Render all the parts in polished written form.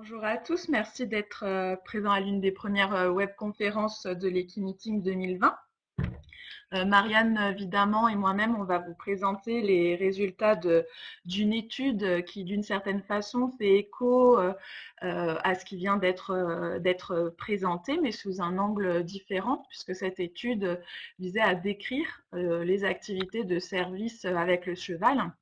Bonjour à tous, merci d'être présents à l'une des premières webconférences de l'Equimeeting 2020. Marianne, évidemment, et moi-même, on va vous présenter les résultats d'une étude qui, d'une certaine façon, fait écho à ce qui vient d'être présenté, mais sous un angle différent, puisque cette étude visait à décrire les activités de service avec le cheval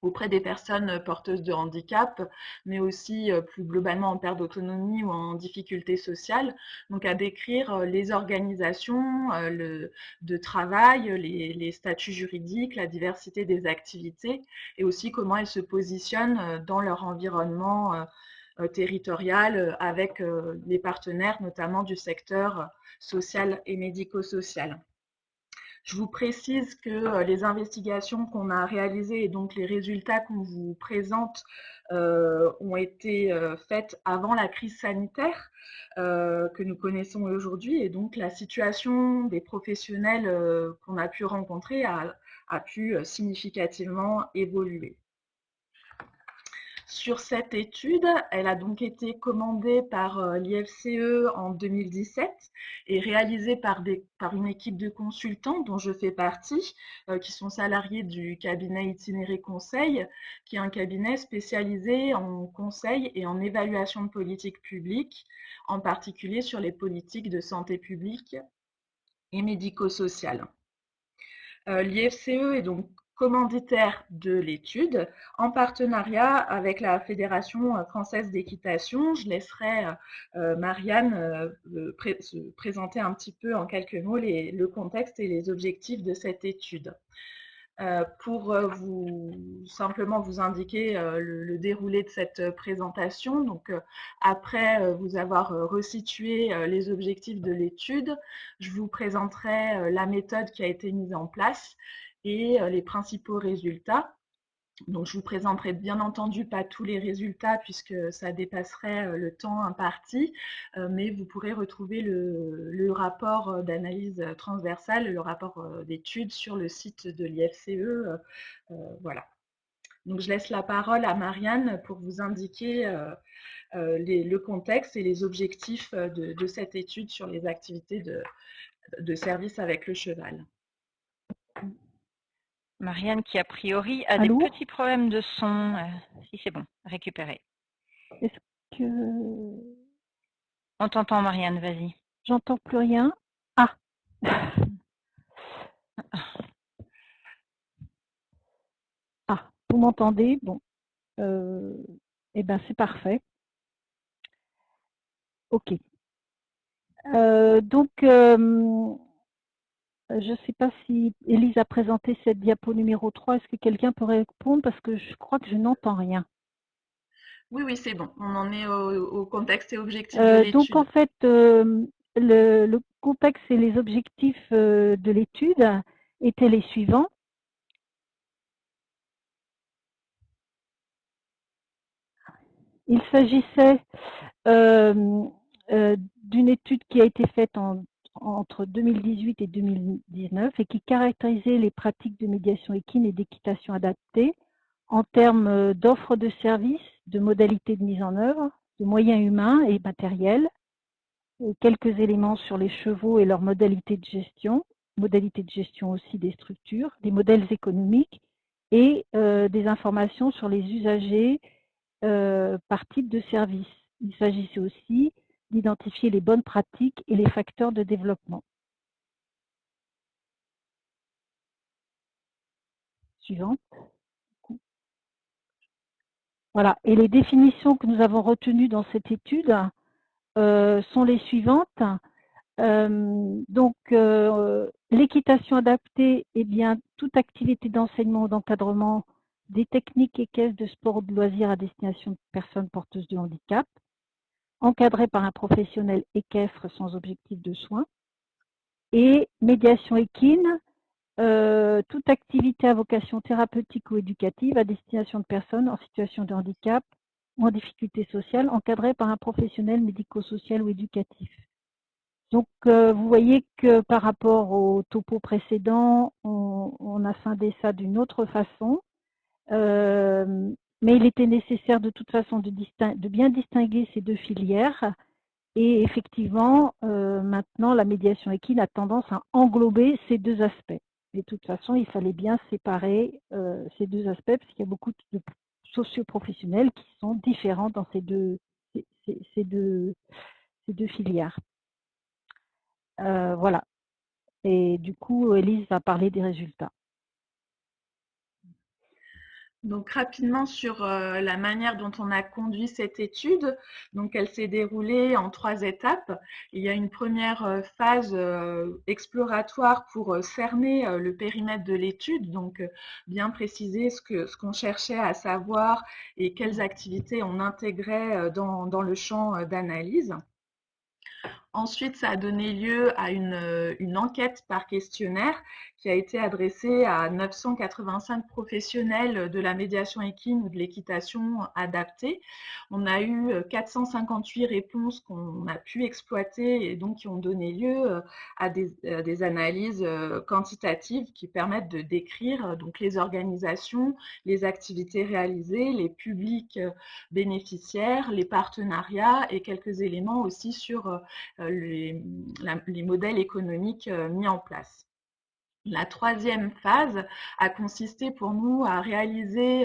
auprès des personnes porteuses de handicap, mais aussi plus globalement en perte d'autonomie ou en difficulté sociale. Donc à décrire les organisations de travail, les statuts juridiques, la diversité des activités et aussi comment elles se positionnent dans leur environnement territorial avec les partenaires, notamment du secteur social et médico-social. Je vous précise que les investigations qu'on a réalisées et donc les résultats qu'on vous présente ont été faites avant la crise sanitaire que nous connaissons aujourd'hui et donc la situation des professionnels qu'on a pu rencontrer a pu significativement évoluer. Sur cette étude, elle a donc été commandée par l'IFCE en 2017 et réalisée par une équipe de consultants dont je fais partie, qui sont salariés du cabinet Itinéré Conseil, qui est un cabinet spécialisé en conseil et en évaluation de politique publique, en particulier sur les politiques de santé publique et médico-sociale. L'IFCE est donc commanditaire de l'étude en partenariat avec la Fédération française d'équitation. Je laisserai Marianne se présenter un petit peu en quelques mots le contexte et les objectifs de cette étude. Pour simplement vous indiquer le déroulé de cette présentation. Donc, après vous avoir resitué les objectifs de l'étude, je vous présenterai la méthode qui a été mise en place et les principaux résultats. Donc, je vous présenterai bien entendu pas tous les résultats puisque ça dépasserait le temps imparti, mais vous pourrez retrouver le rapport d'analyse transversale, le rapport d'étude sur le site de l'IFCE. Voilà. Donc, je laisse la parole à Marianne pour vous indiquer le contexte et les objectifs de cette étude sur les activités de service avec le cheval. Marianne qui a priori a Allô? des petits problèmes de son. Si c'est bon, récupéré. Est-ce que On t'entend Marianne, vas-y. j'entends plus rien? Ah. Ah, vous m'entendez? Bon. Eh ben c'est parfait. Ok. Donc, je ne sais pas si Élise a présenté cette diapo numéro 3. Est-ce que quelqu'un pourrait répondre? Parce que je crois que je n'entends rien. Oui, oui, c'est bon. On en est au contexte et objectif de Donc, en l'étude. fait, le contexte et les objectifs de l'étude étaient les suivants. Il s'agissait d'une étude qui a été faite entre 2018 et 2019 et qui caractérisait les pratiques de médiation équine et d'équitation adaptée en termes d'offres de services, de modalités de mise en œuvre, de moyens humains et matériels, quelques éléments sur les chevaux et leurs modalités de gestion aussi des structures, des modèles économiques et des informations sur les usagers par type de service. Il s'agissait aussi d'identifier les bonnes pratiques et les facteurs de développement. Suivante. Voilà. Et les définitions que nous avons retenues dans cette étude sont les suivantes. L'équitation adaptée est bien toute activité d'enseignement ou d'encadrement des techniques équestres de sport ou de loisirs à destination de personnes porteuses de handicap, encadrée par un professionnel équestre sans objectif de soins. Et médiation équine, toute activité à vocation thérapeutique ou éducative à destination de personnes en situation de handicap ou en difficulté sociale, encadrée par un professionnel médico-social ou éducatif. Donc, vous voyez que par rapport au topo précédent, on a scindé ça d'une autre façon. mais il était nécessaire de toute façon de bien distinguer ces deux filières. Et effectivement, maintenant, la médiation équine a tendance à englober ces deux aspects. Et de toute façon, il fallait bien séparer ces deux aspects parce qu'il y a beaucoup de socioprofessionnels qui sont différents dans ces deux filières. Voilà. Et du coup, Élise va parler des résultats. Donc rapidement sur la manière dont on a conduit cette étude. Donc elle s'est déroulée en 3 étapes. Il y a une première phase exploratoire pour cerner le périmètre de l'étude, donc bien préciser ce qu'on cherchait à savoir et quelles activités on intégrait dans le champ d'analyse. Ensuite, ça a donné lieu à une enquête par questionnaire qui a été adressée à 985 professionnels de la médiation équine ou de l'équitation adaptée. On a eu 458 réponses qu'on a pu exploiter et donc qui ont donné lieu à des analyses quantitatives qui permettent de décrire donc les organisations, les activités réalisées, les publics bénéficiaires, les partenariats et quelques éléments aussi sur les modèles économiques mis en place. La troisième phase a consisté pour nous à réaliser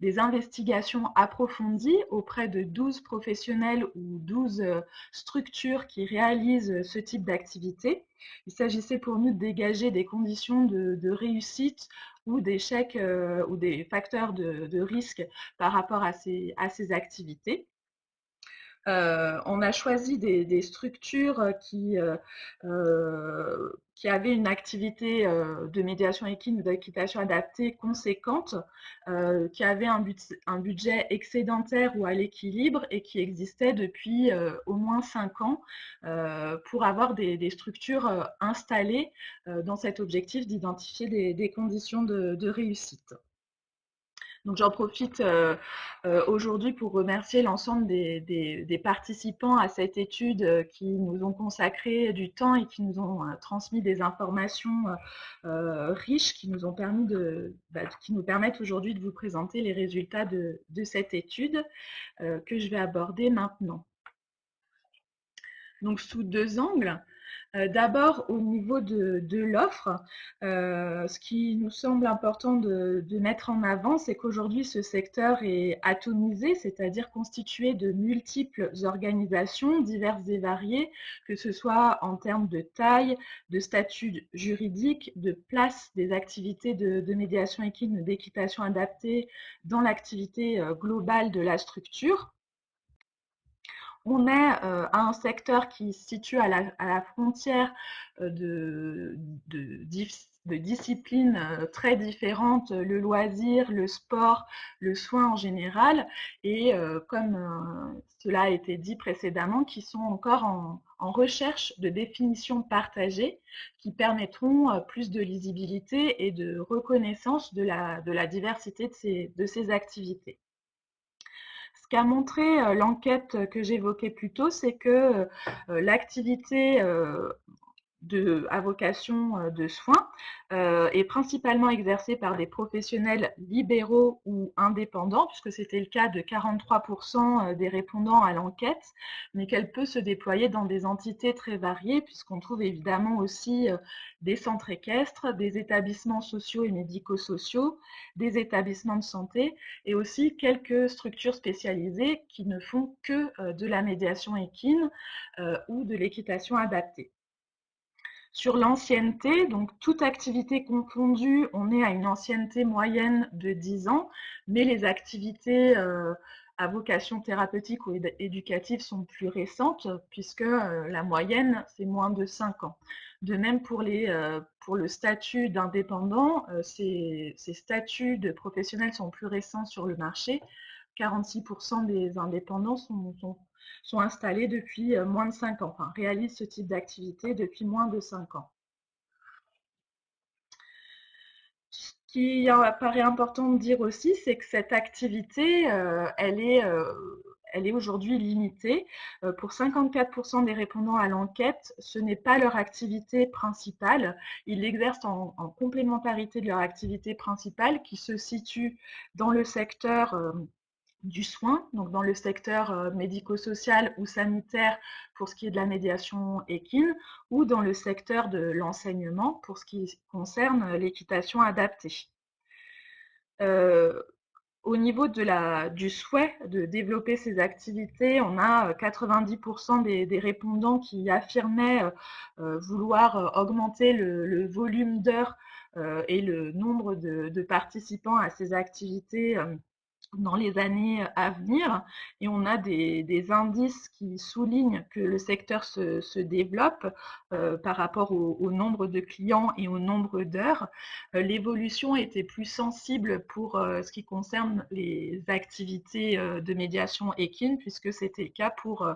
des investigations approfondies auprès de 12 professionnels ou 12 structures qui réalisent ce type d'activité. Il s'agissait pour nous de dégager des conditions de réussite ou d'échec ou des facteurs de risque par rapport à ces activités. On a choisi des structures qui avaient une activité de médiation équine ou d'équitation adaptée conséquente, qui avaient un budget excédentaire ou à l'équilibre et qui existaient depuis au moins 5 ans pour avoir des structures installées dans cet objectif d'identifier des conditions de réussite. Donc j'en profite aujourd'hui pour remercier l'ensemble des participants à cette étude qui nous ont consacré du temps et qui nous ont transmis des informations riches qui nous ont permis qui nous permettent aujourd'hui de vous présenter les résultats de cette étude que je vais aborder maintenant. Donc sous 2 angles. D'abord, au niveau de l'offre, ce qui nous semble important de mettre en avant, c'est qu'aujourd'hui, ce secteur est atomisé, c'est-à-dire constitué de multiples organisations diverses et variées, que ce soit en termes de taille, de statut juridique, de place des activités de médiation équine, d'équitation adaptée dans l'activité globale de la structure. On est à un secteur qui se situe à la frontière de disciplines très différentes, le loisir, le sport, le soin en général, et comme cela a été dit précédemment, qui sont encore en recherche de définitions partagées qui permettront plus de lisibilité et de reconnaissance de la diversité de ces activités. Ce qu'a montré l'enquête que j'évoquais plus tôt, c'est que l'activité à vocation de soins est principalement exercée par des professionnels libéraux ou indépendants, puisque c'était le cas de 43% des répondants à l'enquête, mais qu'elle peut se déployer dans des entités très variées, puisqu'on trouve évidemment aussi des centres équestres, des établissements sociaux et médico-sociaux, des établissements de santé et aussi quelques structures spécialisées qui ne font que de la médiation équine ou de l'équitation adaptée. Sur l'ancienneté, donc toute activité confondue, on est à une ancienneté moyenne de 10 ans, mais les activités à vocation thérapeutique ou éducative sont plus récentes puisque la moyenne, c'est moins de 5 ans. De même pour le statut d'indépendant, ces statuts de professionnels sont plus récents sur le marché. 46% des indépendants sont installés depuis moins de 5 ans, enfin réalisent ce type d'activité depuis moins de 5 ans. Ce qui paraît important de dire aussi, c'est que cette activité, elle elle est aujourd'hui limitée. Pour 54% des répondants à l'enquête, ce n'est pas leur activité principale. Ils l'exercent en complémentarité de leur activité principale qui se situe dans le secteur du soin, donc dans le secteur médico-social ou sanitaire pour ce qui est de la médiation équine, ou dans le secteur de l'enseignement pour ce qui concerne l'équitation adaptée. Au niveau du souhait de développer ces activités, on a 90% des répondants qui affirmaient vouloir augmenter le volume d'heures et le nombre de participants à ces activités dans les années à venir. Et on a des indices qui soulignent que le secteur se développe par rapport au nombre de clients et au nombre d'heures. L'évolution était plus sensible pour ce qui concerne les activités de médiation équine, puisque c'était le cas pour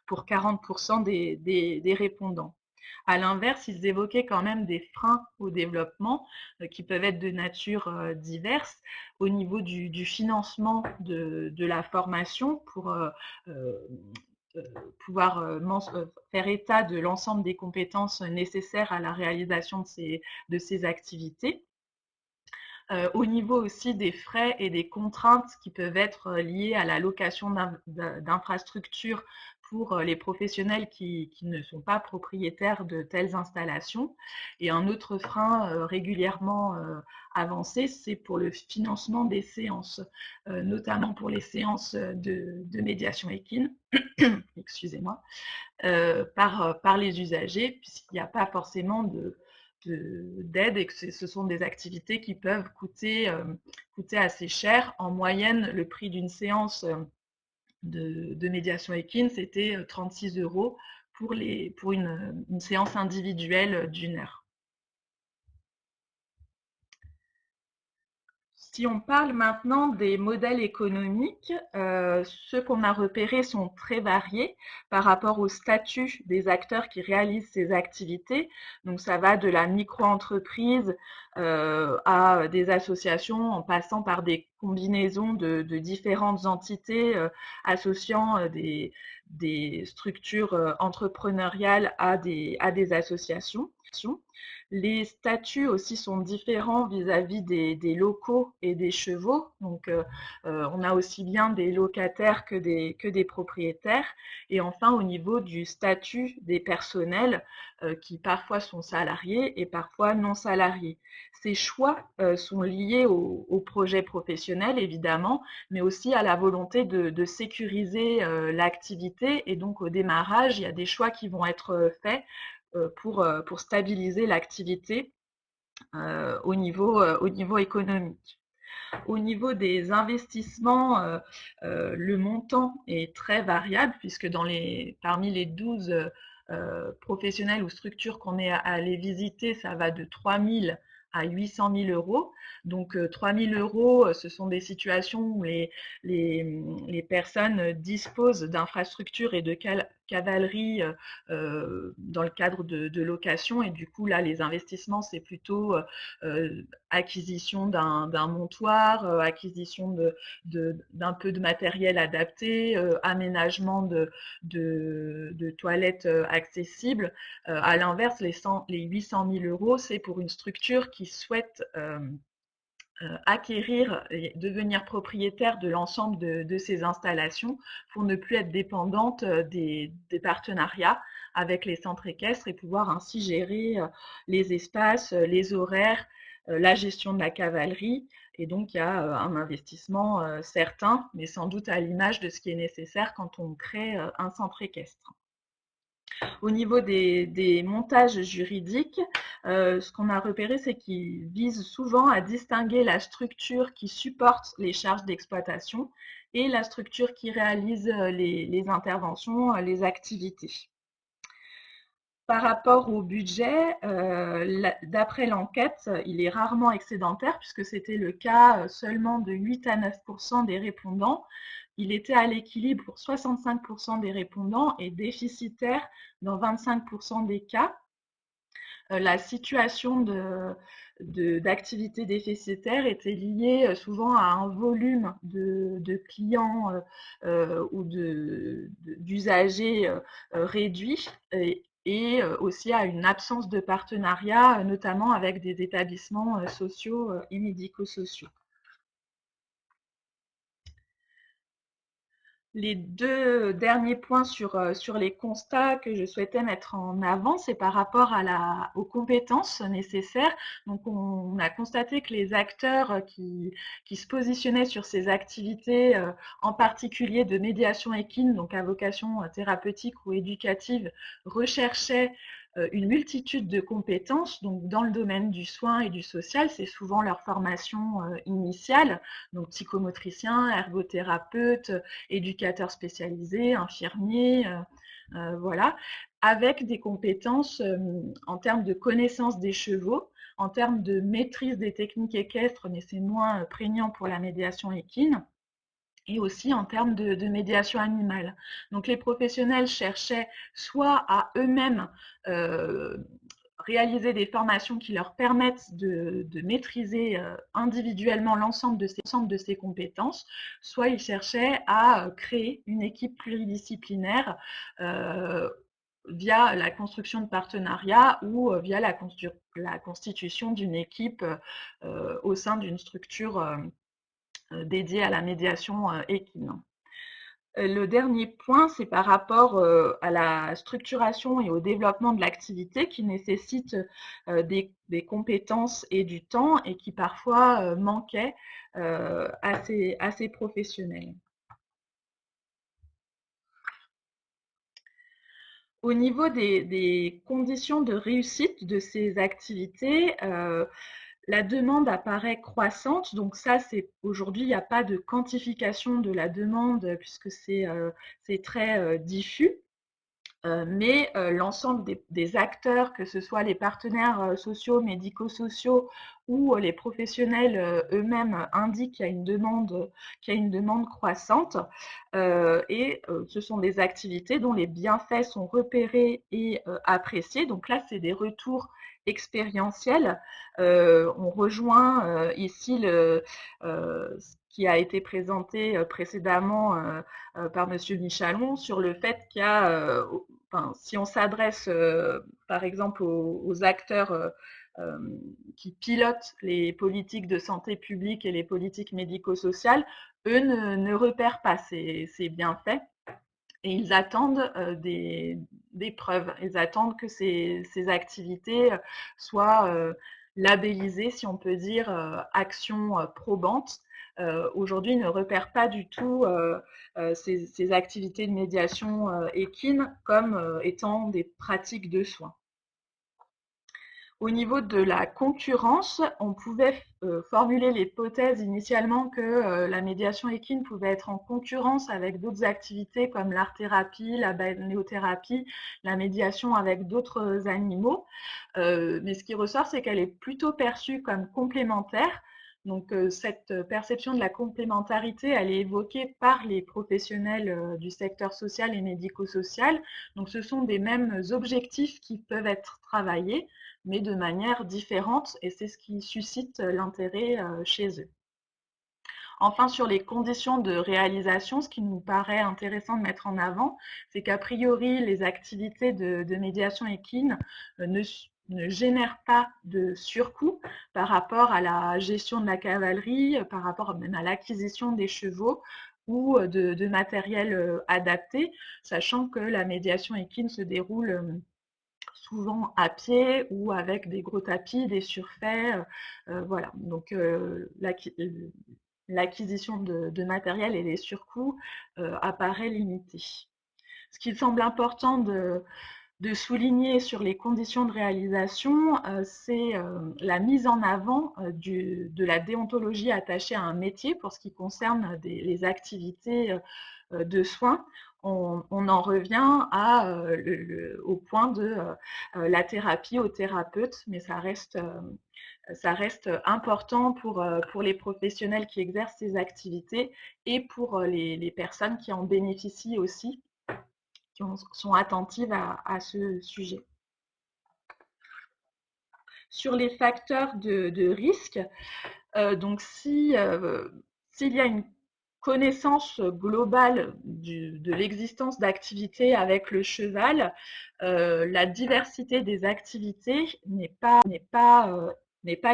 40% des répondants. À l'inverse, ils évoquaient quand même des freins au développement qui peuvent être de nature diverse au niveau du financement de la formation pour pouvoir faire état de l'ensemble des compétences nécessaires à la réalisation de ces activités. Au niveau aussi des frais et des contraintes qui peuvent être liées à la location d'infrastructures pour les professionnels qui ne sont pas propriétaires de telles installations. Et un autre frein régulièrement avancé, c'est pour le financement des séances, notamment pour les séances de médiation équine, excusez-moi, par les usagers, puisqu'il n'y a pas forcément d'aide et que ce sont des activités qui peuvent coûter assez cher. En moyenne, le prix d'une séance de médiation équine, c'était 36 € pour une séance individuelle d'1 heure. Si on parle maintenant des modèles économiques, ceux qu'on a repérés sont très variés par rapport au statut des acteurs qui réalisent ces activités. Donc ça va de la micro-entreprise à des associations en passant par des combinaisons de différentes entités associant des structures entrepreneuriales à des associations. Les statuts aussi sont différents vis-à-vis des locaux et des chevaux. Donc, on a aussi bien des locataires que des propriétaires. Et enfin, au niveau du statut des personnels qui parfois sont salariés et parfois non salariés. Ces choix sont liés au projet professionnel, évidemment, mais aussi à la volonté de sécuriser l'activité. Et donc, au démarrage, il y a des choix qui vont être faits pour stabiliser l'activité au niveau économique. Au niveau des investissements, le montant est très variable puisque parmi les 12 professionnels ou structures qu'on est allé visiter, ça va de 3 000 à 800 000 €. Donc 3 000 €, ce sont des situations où les personnes disposent d'infrastructures et de cavalerie dans le cadre de location. Et du coup, là, les investissements, c'est plutôt acquisition d'un montoir, acquisition d'un peu de matériel adapté, aménagement de toilettes accessibles. À l'inverse, les 800 000 €, c'est pour une structure qui souhaite acquérir et devenir propriétaire de l'ensemble de ces installations pour ne plus être dépendante des partenariats avec les centres équestres et pouvoir ainsi gérer les espaces, les horaires, la gestion de la cavalerie. Et donc, il y a un investissement certain, mais sans doute à l'image de ce qui est nécessaire quand on crée un centre équestre. Au niveau des montages juridiques, ce qu'on a repéré, c'est qu'ils visent souvent à distinguer la structure qui supporte les charges d'exploitation et la structure qui réalise les interventions, les activités. Par rapport au budget, d'après l'enquête, il est rarement excédentaire puisque c'était le cas seulement de 8 à 9% des répondants. Il était à l'équilibre pour 65% des répondants et déficitaire dans 25% des cas. la situation d'activité déficitaire était liée souvent à un volume de clients ou d'usagers réduit et aussi à une absence de partenariat, notamment avec des établissements sociaux et médico-sociaux. Les deux derniers points sur les constats que je souhaitais mettre en avant, c'est par rapport aux compétences nécessaires. Donc, on a constaté que les acteurs qui se positionnaient sur ces activités, en particulier de médiation équine, donc à vocation thérapeutique ou éducative, recherchaient une multitude de compétences. Donc, dans le domaine du soin et du social, c'est souvent leur formation initiale, donc psychomotricien, ergothérapeute, éducateurs spécialisés, infirmiers, voilà, avec des compétences en termes de connaissance des chevaux, en termes de maîtrise des techniques équestres, mais c'est moins prégnant pour la médiation équine, et aussi en termes de médiation animale. Donc les professionnels cherchaient soit à eux-mêmes réaliser des formations qui leur permettent de maîtriser individuellement l'ensemble de ces compétences, soit ils cherchaient à créer une équipe pluridisciplinaire via la construction de partenariats ou via la constitution d'une équipe au sein d'une structure dédiée à la médiation équine. Le dernier point, c'est par rapport à la structuration et au développement de l'activité qui nécessite des compétences et du temps et qui parfois manquaient à ces professionnels. Au niveau des conditions de réussite de ces activités, la demande apparaît croissante, donc ça, c'est aujourd'hui, il n'y a pas de quantification de la demande puisque c'est très diffus. Mais l'ensemble des acteurs, que ce soit les partenaires sociaux, médico-sociaux ou les professionnels eux-mêmes, indiquent qu'il y a une demande croissante. Et ce sont des activités dont les bienfaits sont repérés et appréciés. Donc là, c'est des retours expérientiels. On rejoint ici ce qui a été présenté précédemment par Monsieur Michalon sur le fait qu'il y a, enfin, si on s'adresse par exemple aux acteurs qui pilotent les politiques de santé publique et les politiques médico-sociales, eux ne repèrent pas ces bienfaits et ils attendent des preuves. Ils attendent que ces activités soient labellisées, si on peut dire, actions probantes. Aujourd'hui, ils ne repèrent pas du tout ces activités de médiation équine comme étant des pratiques de soins. Au niveau de la concurrence, on pouvait formuler l'hypothèse initialement que la médiation équine pouvait être en concurrence avec d'autres activités comme l'art-thérapie, la balnéothérapie, la médiation avec d'autres animaux. Mais ce qui ressort, c'est qu'elle est plutôt perçue comme complémentaire. Donc cette perception de la complémentarité, elle est évoquée par les professionnels du secteur social et médico-social. Donc ce sont des mêmes objectifs qui peuvent être travaillés, mais de manière différente, et c'est ce qui suscite l'intérêt chez eux. Enfin, sur les conditions de réalisation, ce qui nous paraît intéressant de mettre en avant, c'est qu'a priori, les activités de médiation équine ne génèrent pas de surcoût par rapport à la gestion de la cavalerie, par rapport même à l'acquisition des chevaux ou de matériel adapté, sachant que la médiation équine se déroule souvent à pied ou avec des gros tapis, des surfaits, voilà. Donc l'acquisition de matériel et les surcoûts apparaît limité. Ce qui semble important de souligner sur les conditions de réalisation, c'est la mise en avant de la déontologie attachée à un métier pour ce qui concerne les activités de soins. On en revient au point de la thérapie au thérapeute, mais ça reste important pour les professionnels qui exercent ces activités et pour les personnes qui en bénéficient aussi, qui sont attentives à ce sujet. Sur les facteurs de risque, donc s'il y a une connaissance globale de l'existence d'activités avec le cheval, la diversité des activités n'est pas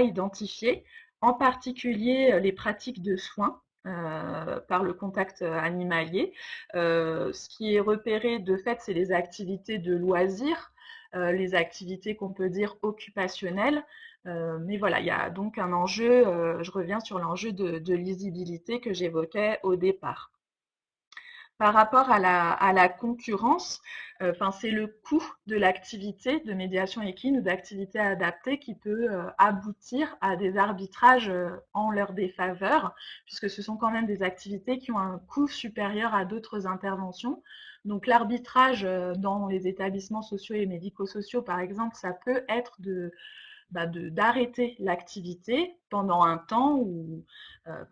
identifiée, en particulier les pratiques de soins par le contact animalier. Ce qui est repéré de fait, c'est les activités de loisirs, les activités qu'on peut dire occupationnelles. Mais voilà, il y a donc un enjeu, je reviens sur l'enjeu de lisibilité que j'évoquais au départ. Par rapport à la concurrence, c'est le coût de l'activité de médiation équine ou d'activité adaptée qui peut aboutir à des arbitrages en leur défaveur, puisque ce sont quand même des activités qui ont un coût supérieur à d'autres interventions. Donc l'arbitrage dans les établissements sociaux et médico-sociaux, par exemple, ça peut être d'arrêter l'activité pendant un temps ou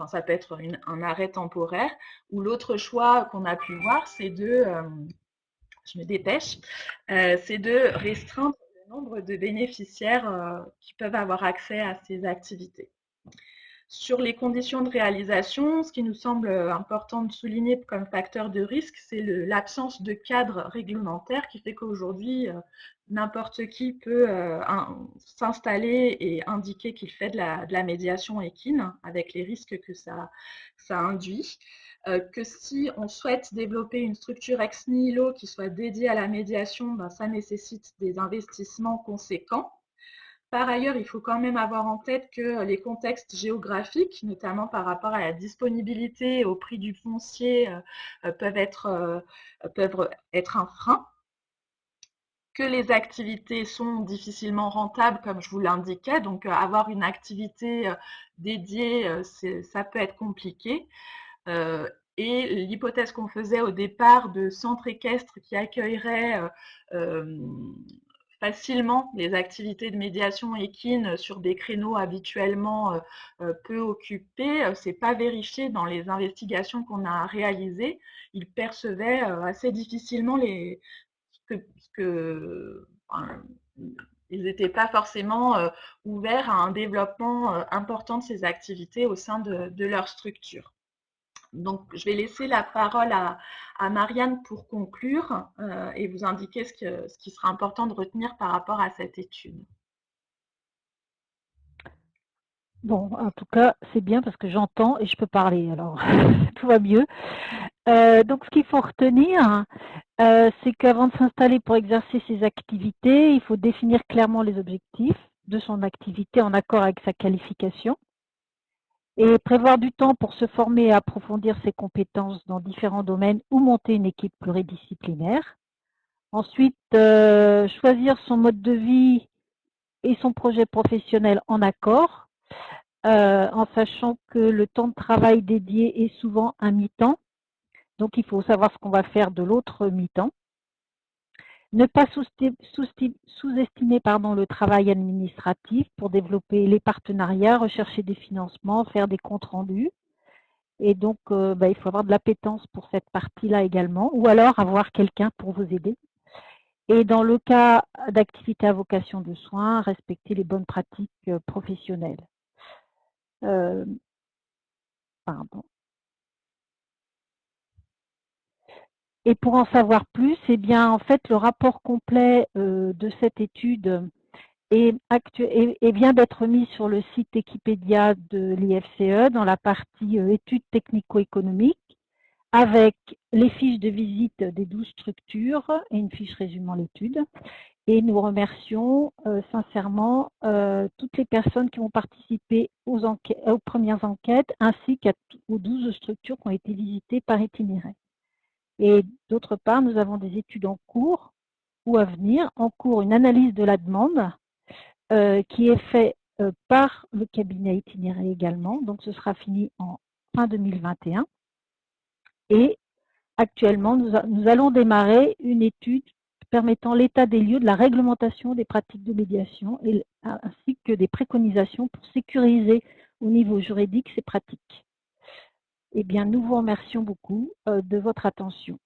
ça peut être un arrêt temporaire, ou l'autre choix qu'on a pu voir, c'est je me dépêche, c'est de restreindre le nombre de bénéficiaires qui peuvent avoir accès à ces activités. Sur les conditions de réalisation, ce qui nous semble important de souligner comme facteur de risque, c'est l'absence de cadre réglementaire qui fait qu'aujourd'hui, n'importe qui peut s'installer et indiquer qu'il fait de la médiation équine avec les risques que ça induit. Que si on souhaite développer une structure ex nihilo qui soit dédiée à la médiation, ça nécessite des investissements conséquents. Par ailleurs, il faut quand même avoir en tête que les contextes géographiques, notamment par rapport à la disponibilité et au prix du foncier, peuvent être un frein, que les activités sont difficilement rentables, comme je vous l'indiquais, donc avoir une activité dédiée, ça peut être compliqué. Et l'hypothèse qu'on faisait au départ de centres équestres qui accueilleraient facilement les activités de médiation équine sur des créneaux habituellement peu occupés, c'est pas vérifié dans les investigations qu'on a réalisées. Ils percevaient assez difficilement ils n'étaient pas forcément ouverts à un développement important de ces activités au sein de leur structure. Donc, je vais laisser la parole à Marianne pour conclure et vous indiquer ce qui sera important de retenir par rapport à cette étude. Bon, en tout cas, c'est bien parce que j'entends et je peux parler, alors tout va mieux. Donc, ce qu'il faut retenir, c'est qu'avant de s'installer pour exercer ses activités, il faut définir clairement les objectifs de son activité en accord avec sa qualification et prévoir du temps pour se former et approfondir ses compétences dans différents domaines ou monter une équipe pluridisciplinaire. Ensuite, choisir son mode de vie et son projet professionnel en accord, en sachant que le temps de travail dédié est souvent un mi-temps. Donc, il faut savoir ce qu'on va faire de l'autre mi-temps. Ne pas sous-estimer le travail administratif pour développer les partenariats, rechercher des financements, faire des comptes rendus. Et donc, il faut avoir de l'appétence pour cette partie-là également, ou alors avoir quelqu'un pour vous aider. Et dans le cas d'activité à vocation de soins, respecter les bonnes pratiques professionnelles. Pardon. Et pour en savoir plus, eh bien, en fait, le rapport complet de cette étude vient d'être mis sur le site Wikipédia de l'IFCE dans la partie études technico-économiques avec les fiches de visite des 12 structures et une fiche résumant l'étude. Et nous remercions sincèrement toutes les personnes qui ont participé aux premières enquêtes ainsi qu'aux 12 structures qui ont été visitées par itinéraire. Et d'autre part, nous avons des études en cours ou à venir. En cours, une analyse de la demande qui est faite par le cabinet itinéraire également. Donc, ce sera fini en fin 2021. Et actuellement, nous allons démarrer une étude permettant l'état des lieux de la réglementation des pratiques de médiation ainsi que des préconisations pour sécuriser au niveau juridique ces pratiques. Eh bien, nous vous remercions beaucoup de votre attention.